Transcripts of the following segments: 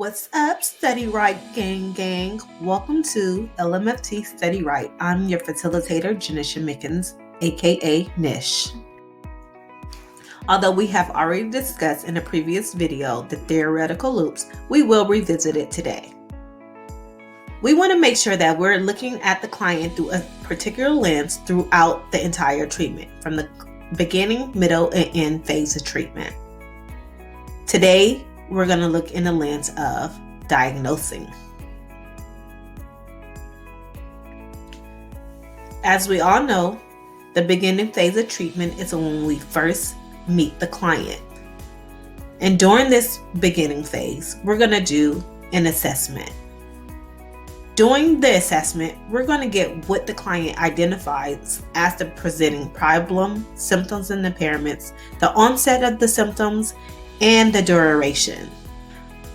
What's up, StudyRite gang? Welcome to LMFT StudyRite. I'm your facilitator, Janisha Mickens, aka Nish. Although we have already discussed in a previous video the theoretical loops, we will revisit it today. We want to make sure that we're looking at the client through a particular lens throughout the entire treatment, from the beginning, middle, and end phase of treatment. Today, we're going to look in the lens of diagnosing. As we all know, the beginning phase of treatment is when we first meet the client. And during this beginning phase, we're going to do an assessment. During the assessment, we're going to get what the client identifies as the presenting problem, symptoms and impairments, the onset of the symptoms, and the duration.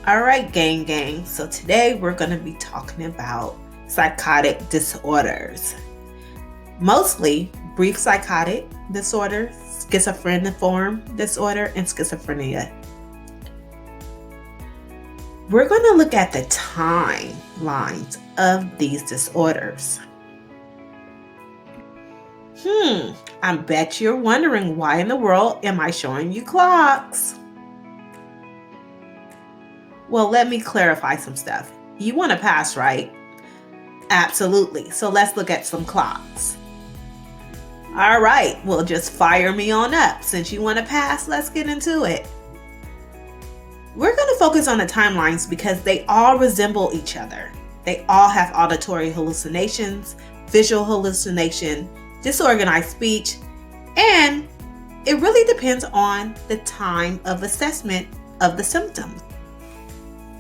All right, gang. So today we're going to be talking about psychotic disorders. Mostly brief psychotic disorder, schizophreniform disorder, and schizophrenia. We're going to look at the timelines of these disorders. I bet you're wondering, why in the world am I showing you clocks? Well, let me clarify some stuff. You want to pass, right? Absolutely. So let's look at some clocks. All right. Well, just fire me on up. Since you want to pass, let's get into it. We're going to focus on the timelines because they all resemble each other. They all have auditory hallucinations, visual hallucination, disorganized speech, and it really depends on the time of assessment of the symptoms.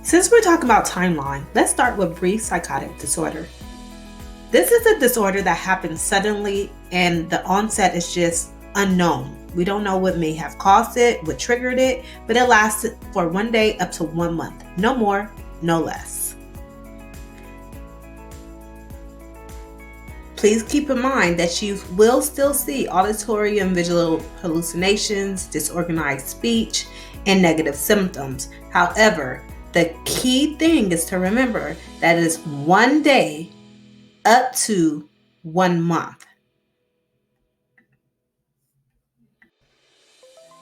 Since we're talking about timeline, let's start with brief psychotic disorder. This is a disorder that happens suddenly and the onset is just unknown. We don't know what may have caused it, what triggered it, but it lasts for 1 day up to 1 month. No more, no less. Please keep in mind that you will still see auditory and visual hallucinations, disorganized speech, and negative symptoms. However, the key thing is to remember that it is 1 day up to 1 month.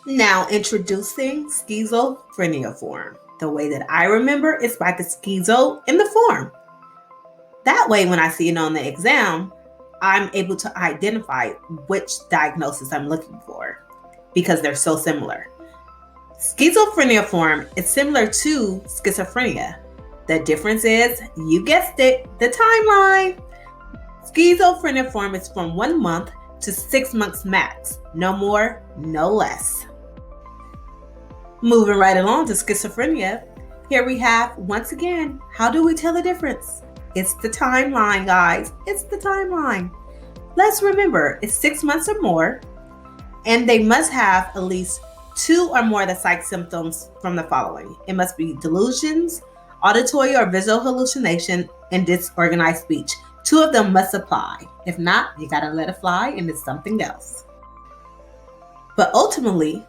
Now, introducing schizophreniform. The way that I remember is by the schizo in the form. That way, when I see it on the exam, I'm able to identify which diagnosis I'm looking for because they're so similar. Schizophreniform is similar to schizophrenia. The difference is, you guessed it, the timeline. Schizophreniform is from 1 month to 6 months max. No more, no less. Moving right along to schizophrenia, here we have, once again, how do we tell the difference? It's the timeline, guys. It's the timeline. Let's remember, it's 6 months or more, and they must have at least 2 or more of the psych symptoms from the following. It must be delusions, auditory or visual hallucination, and disorganized speech. 2 of them must apply. If not, you gotta let it fly and it's something else. But ultimately,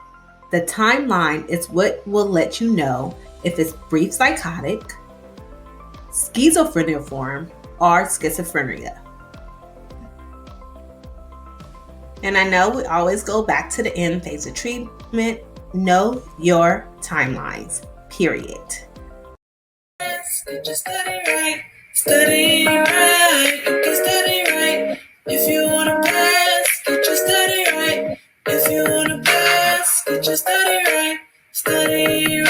the timeline is what will let you know if it's brief psychotic, schizophreniform, or schizophrenia. And I know we always go back to the end phase of treatment. Know your timelines, period. Just study right, study right, you can study right. If you wanna pass, get your study right. If you wanna pass, get your study right, study